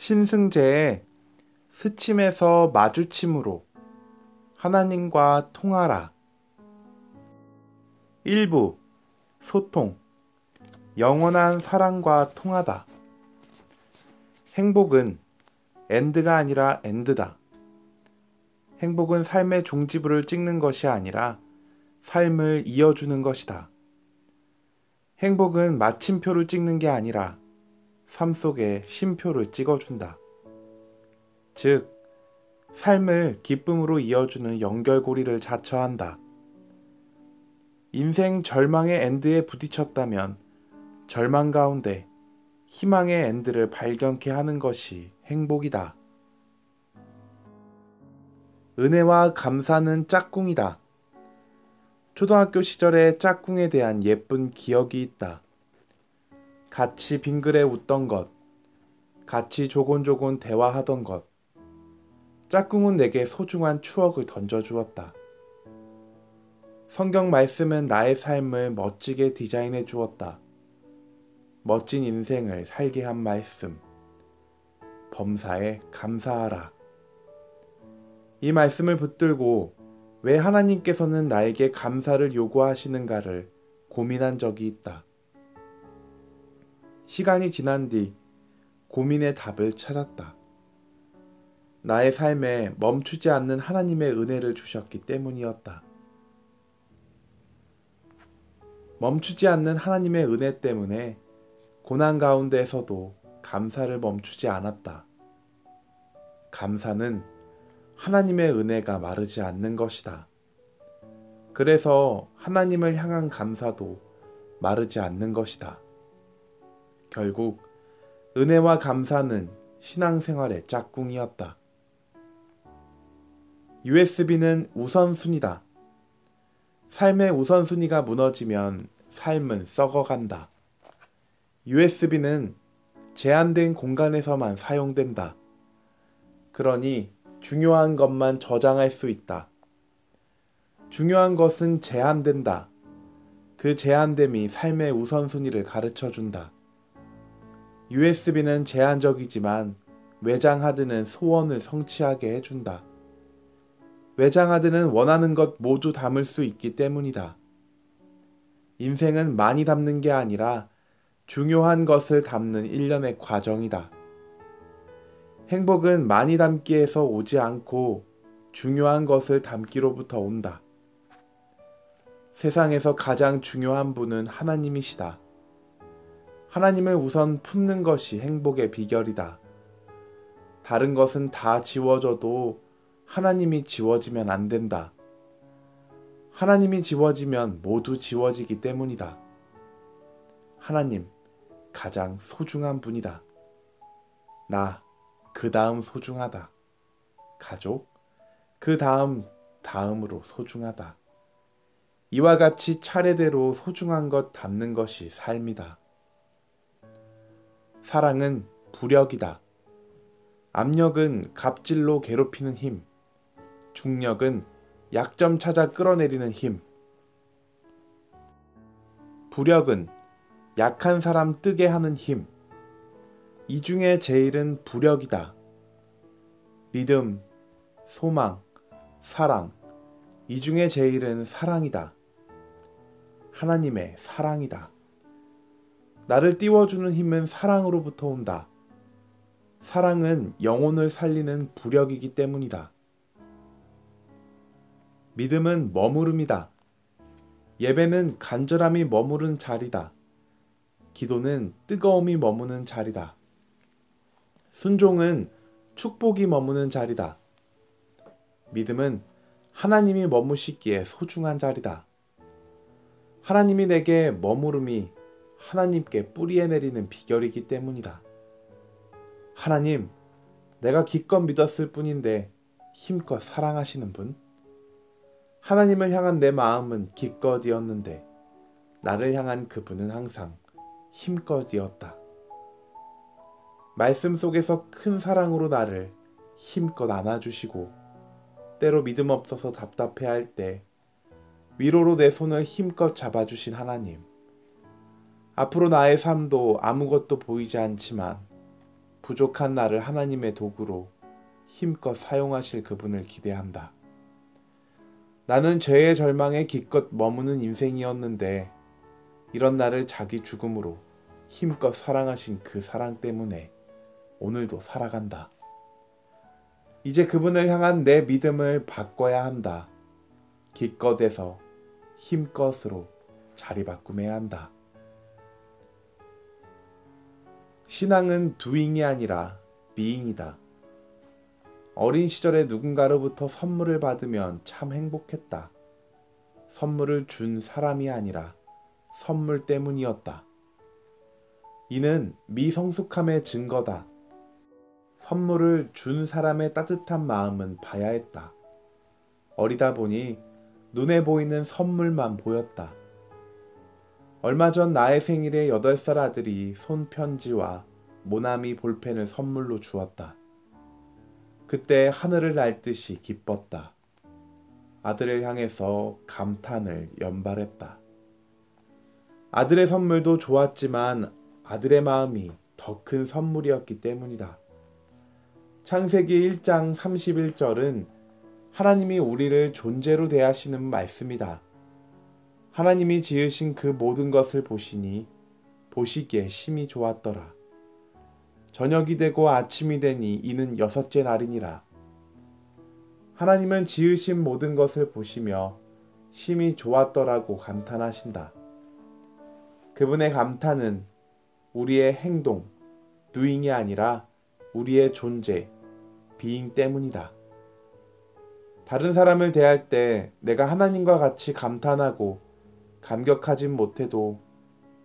신승제의 스침에서 마주침으로 하나님과 통하라. 1부 소통 영원한 사랑과 통하다. 행복은 엔드가 아니라 엔드다. 행복은 삶의 종지부를 찍는 것이 아니라 삶을 이어주는 것이다. 행복은 마침표를 찍는 게 아니라 삶 속에 쉼표를 찍어준다. 즉, 삶을 기쁨으로 이어주는 연결고리를 자처한다. 인생 절망의 엔드에 부딪혔다면 절망 가운데 희망의 엔드를 발견케 하는 것이 행복이다. 은혜와 감사는 짝꿍이다. 초등학교 시절에 짝꿍에 대한 예쁜 기억이 있다. 같이 빙그레 웃던 것, 같이 조곤조곤 대화하던 것. 짝꿍은 내게 소중한 추억을 던져주었다. 성경 말씀은 나의 삶을 멋지게 디자인해 주었다. 멋진 인생을 살게 한 말씀. 범사에 감사하라. 이 말씀을 붙들고 왜 하나님께서는 나에게 감사를 요구하시는가를 고민한 적이 있다. 시간이 지난 뒤 고민의 답을 찾았다. 나의 삶에 멈추지 않는 하나님의 은혜를 주셨기 때문이었다. 멈추지 않는 하나님의 은혜 때문에 고난 가운데에서도 감사를 멈추지 않았다. 감사는 하나님의 은혜가 마르지 않는 것이다. 그래서 하나님을 향한 감사도 마르지 않는 것이다. 결국 은혜와 감사는 신앙생활의 짝꿍이었다. USB는 우선순위다. 삶의 우선순위가 무너지면 삶은 썩어간다. USB는 제한된 공간에서만 사용된다. 그러니 중요한 것만 저장할 수 있다. 중요한 것은 제한된다. 그 제한됨이 삶의 우선순위를 가르쳐준다. USB는 제한적이지만 외장 하드는 소원을 성취하게 해준다. 외장 하드는 원하는 것 모두 담을 수 있기 때문이다. 인생은 많이 담는 게 아니라 중요한 것을 담는 일련의 과정이다. 행복은 많이 담기에서 오지 않고 중요한 것을 담기로부터 온다. 세상에서 가장 중요한 분은 하나님이시다. 하나님을 우선 품는 것이 행복의 비결이다. 다른 것은 다 지워져도 하나님이 지워지면 안 된다. 하나님이 지워지면 모두 지워지기 때문이다. 하나님, 가장 소중한 분이다. 나, 그 다음 소중하다. 가족, 그 다음으로 소중하다. 이와 같이 차례대로 소중한 것 담는 것이 삶이다. 사랑은 부력이다. 압력은 갑질로 괴롭히는 힘. 중력은 약점 찾아 끌어내리는 힘. 부력은 약한 사람 뜨게 하는 힘. 이 중에 제일은 부력이다. 믿음, 소망, 사랑. 이 중에 제일은 사랑이다. 하나님의 사랑이다. 나를 띄워주는 힘은 사랑으로부터 온다. 사랑은 영혼을 살리는 부력이기 때문이다. 믿음은 머무름이다. 예배는 간절함이 머무른 자리다. 기도는 뜨거움이 머무는 자리다. 순종은 축복이 머무는 자리다. 믿음은 하나님이 머무시기에 소중한 자리다. 하나님이 내게 머무름이 하나님께 뿌리에 내리는 비결이기 때문이다. 하나님, 내가 기껏 믿었을 뿐인데 힘껏 사랑하시는 분? 하나님을 향한 내 마음은 기껏이었는데 나를 향한 그분은 항상 힘껏이었다. 말씀 속에서 큰 사랑으로 나를 힘껏 안아주시고 때로 믿음 없어서 답답해할 때 위로로 내 손을 힘껏 잡아주신 하나님. 앞으로 나의 삶도 아무것도 보이지 않지만 부족한 나를 하나님의 도구로 힘껏 사용하실 그분을 기대한다. 나는 죄의 절망에 기껏 머무는 인생이었는데 이런 나를 자기 죽음으로 힘껏 사랑하신 그 사랑 때문에 오늘도 살아간다. 이제 그분을 향한 내 믿음을 바꿔야 한다. 기껏해서 힘껏으로 자리바꿈해야 한다. 신앙은 doing이 아니라 being이다. 어린 시절에 누군가로부터 선물을 받으면 참 행복했다. 선물을 준 사람이 아니라 선물 때문이었다. 이는 미성숙함의 증거다. 선물을 준 사람의 따뜻한 마음은 봐야 했다. 어리다 보니 눈에 보이는 선물만 보였다. 얼마 전 나의 생일에 8살 아들이 손편지와 모나미 볼펜을 선물로 주었다. 그때 하늘을 날 듯이 기뻤다. 아들을 향해서 감탄을 연발했다. 아들의 선물도 좋았지만 아들의 마음이 더 큰 선물이었기 때문이다. 창세기 1장 31절은 하나님이 우리를 존재로 대하시는 말씀이다. 하나님이 지으신 그 모든 것을 보시니 보시기에 심히 좋았더라. 저녁이 되고 아침이 되니 이는 6째 날이니라. 하나님은 지으신 모든 것을 보시며 심히 좋았더라고 감탄하신다. 그분의 감탄은 우리의 행동, doing이 아니라 우리의 존재, being 때문이다. 다른 사람을 대할 때 내가 하나님과 같이 감탄하고 감격하진 못해도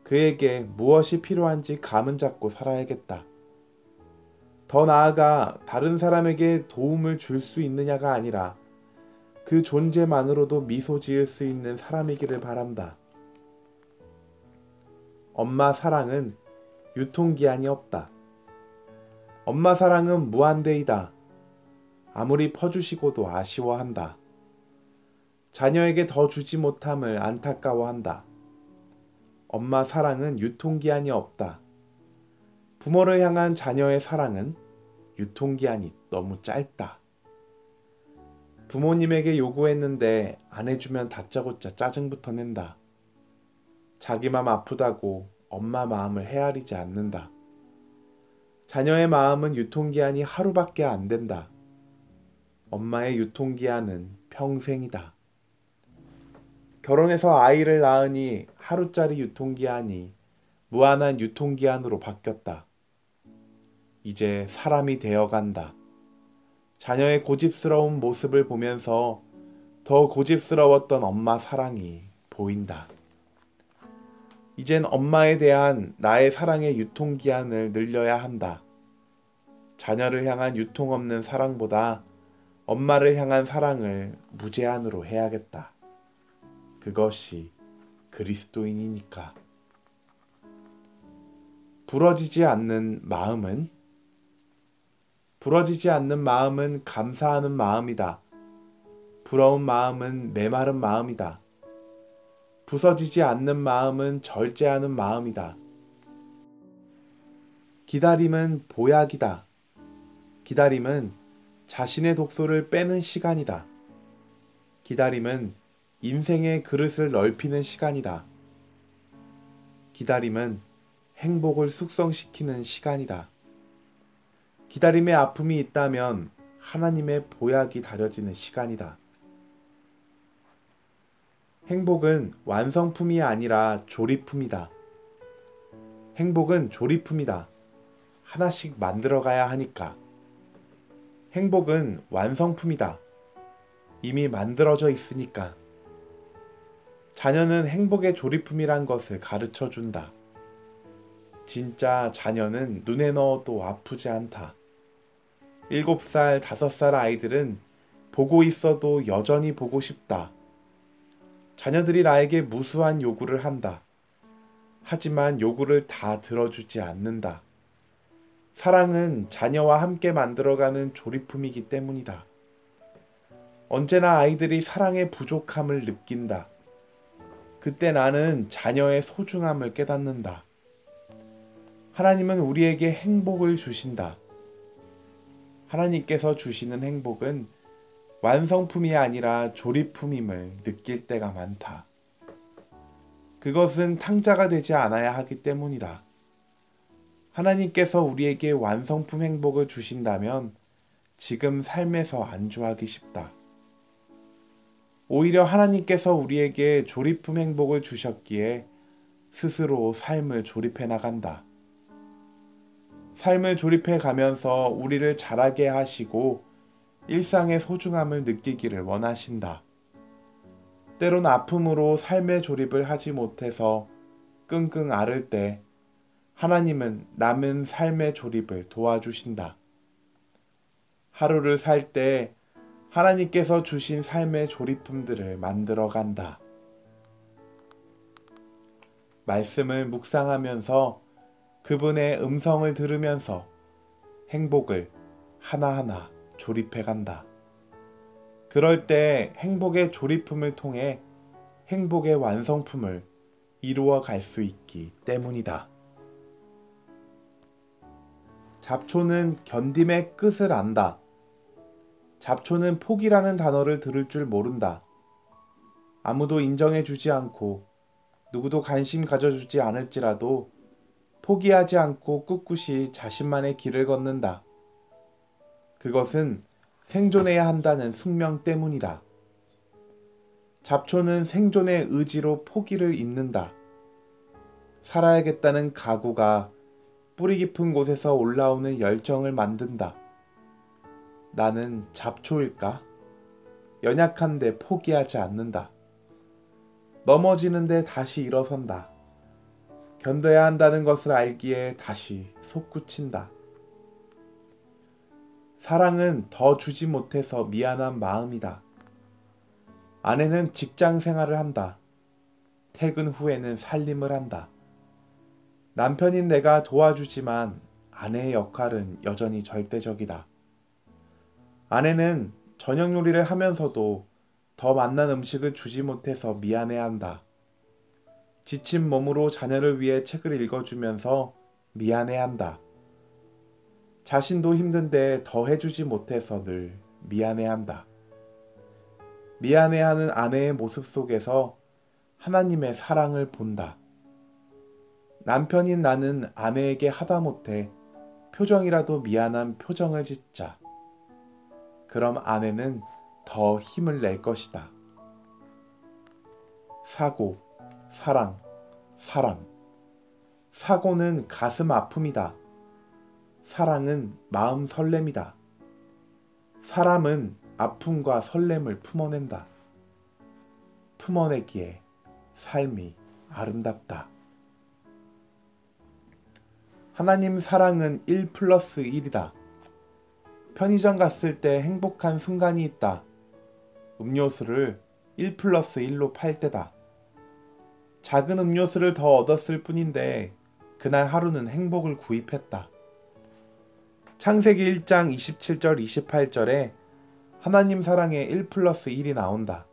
그에게 무엇이 필요한지 감은 잡고 살아야겠다. 더 나아가 다른 사람에게 도움을 줄 수 있느냐가 아니라 그 존재만으로도 미소 지을 수 있는 사람이기를 바란다. 엄마 사랑은 유통기한이 없다. 엄마 사랑은 무한대이다. 아무리 퍼주시고도 아쉬워한다. 자녀에게 더 주지 못함을 안타까워한다. 엄마 사랑은 유통기한이 없다. 부모를 향한 자녀의 사랑은 유통기한이 너무 짧다. 부모님에게 요구했는데 안 해주면 다짜고짜 짜증부터 낸다. 자기 맘 아프다고 엄마 마음을 헤아리지 않는다. 자녀의 마음은 유통기한이 하루밖에 안 된다. 엄마의 유통기한은 평생이다. 결혼해서 아이를 낳으니 하루짜리 유통기한이 무한한 유통기한으로 바뀌었다. 이제 사람이 되어간다. 자녀의 고집스러운 모습을 보면서 더 고집스러웠던 엄마 사랑이 보인다. 이젠 엄마에 대한 나의 사랑의 유통기한을 늘려야 한다. 자녀를 향한 유통 없는 사랑보다 엄마를 향한 사랑을 무제한으로 해야겠다. 그것이 그리스도인이니까. 부러지지 않는 마음은 감사하는 마음이다. 부러운 마음은 메마른 마음이다. 부서지지 않는 마음은 절제하는 마음이다. 기다림은 보약이다. 기다림은 자신의 독소를 빼는 시간이다. 기다림은 인생의 그릇을 넓히는 시간이다. 기다림은 행복을 숙성시키는 시간이다. 기다림의 아픔이 있다면 하나님의 보약이 다려지는 시간이다. 행복은 완성품이 아니라 조립품이다. 행복은 조립품이다. 하나씩 만들어가야 하니까. 행복은 완성품이다. 이미 만들어져 있으니까. 자녀는 행복의 조립품이란 것을 가르쳐 준다. 진짜 자녀는 눈에 넣어도 아프지 않다. 7살, 5살 아이들은 보고 있어도 여전히 보고 싶다. 자녀들이 나에게 무수한 요구를 한다. 하지만 요구를 다 들어주지 않는다. 사랑은 자녀와 함께 만들어가는 조립품이기 때문이다. 언제나 아이들이 사랑의 부족함을 느낀다. 그때 나는 자녀의 소중함을 깨닫는다. 하나님은 우리에게 행복을 주신다. 하나님께서 주시는 행복은 완성품이 아니라 조립품임을 느낄 때가 많다. 그것은 탕자가 되지 않아야 하기 때문이다. 하나님께서 우리에게 완성품 행복을 주신다면 지금 삶에서 안주하기 쉽다. 오히려 하나님께서 우리에게 조립품 행복을 주셨기에 스스로 삶을 조립해 나간다. 삶을 조립해 가면서 우리를 자라게 하시고 일상의 소중함을 느끼기를 원하신다. 때론 아픔으로 삶의 조립을 하지 못해서 끙끙 앓을 때 하나님은 남은 삶의 조립을 도와주신다. 하루를 살 때 하나님께서 주신 삶의 조립품들을 만들어 간다. 말씀을 묵상하면서 그분의 음성을 들으면서 행복을 하나하나 조립해 간다. 그럴 때 행복의 조립품을 통해 행복의 완성품을 이루어 갈 수 있기 때문이다. 잡초는 견딤의 끝을 안다. 잡초는 포기라는 단어를 들을 줄 모른다. 아무도 인정해주지 않고 누구도 관심 가져주지 않을지라도 포기하지 않고 꿋꿋이 자신만의 길을 걷는다. 그것은 생존해야 한다는 숙명 때문이다. 잡초는 생존의 의지로 포기를 잇는다. 살아야겠다는 각오가 뿌리 깊은 곳에서 올라오는 열정을 만든다. 나는 잡초일까? 연약한데 포기하지 않는다. 넘어지는데 다시 일어선다. 견뎌야 한다는 것을 알기에 다시 솟구친다. 사랑은 더 주지 못해서 미안한 마음이다. 아내는 직장 생활을 한다. 퇴근 후에는 살림을 한다. 남편인 내가 도와주지만 아내의 역할은 여전히 절대적이다. 아내는 저녁 요리를 하면서도 더 맛난 음식을 주지 못해서 미안해한다. 지친 몸으로 자녀를 위해 책을 읽어주면서 미안해한다. 자신도 힘든데 더 해주지 못해서 늘 미안해한다. 미안해하는 아내의 모습 속에서 하나님의 사랑을 본다. 남편인 나는 아내에게 하다못해 표정이라도 미안한 표정을 짓자. 그럼 아내는 더 힘을 낼 것이다. 사고, 사랑, 사람. 사고는 가슴 아픔이다. 사랑은 마음 설렘이다. 사람은 아픔과 설렘을 품어낸다. 품어내기에 삶이 아름답다. 하나님 사랑은 1+1이다. 편의점 갔을 때 행복한 순간이 있다. 음료수를 1+1로 팔 때다. 작은 음료수를 더 얻었을 뿐인데 그날 하루는 행복을 구입했다. 창세기 1장 27절 28절에 하나님 사랑의 1+1이 나온다.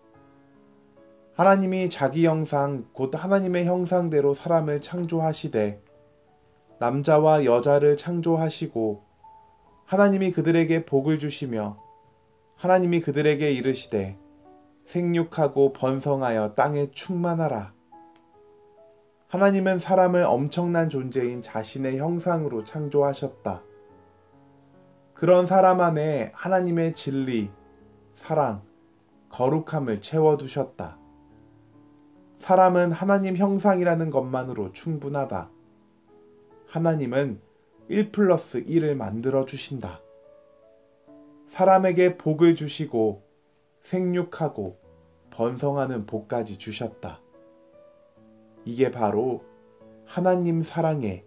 하나님이 자기 형상 곧 하나님의 형상대로 사람을 창조하시되 남자와 여자를 창조하시고 하나님이 그들에게 복을 주시며 하나님이 그들에게 이르시되 생육하고 번성하여 땅에 충만하라. 하나님은 사람을 엄청난 존재인 자신의 형상으로 창조하셨다. 그런 사람 안에 하나님의 진리, 사랑, 거룩함을 채워두셨다. 사람은 하나님 형상이라는 것만으로 충분하다. 하나님은 1+1을 만들어 주신다. 사람에게 복을 주시고 생육하고 번성하는 복까지 주셨다. 이게 바로 하나님 사랑의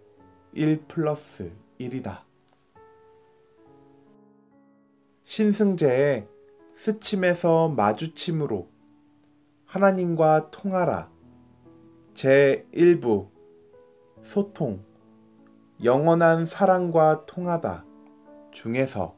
1+1이다. 신승제의 스침에서 마주침으로 하나님과 통하라 제1부 소통 영원한 사랑과 통하다 중에서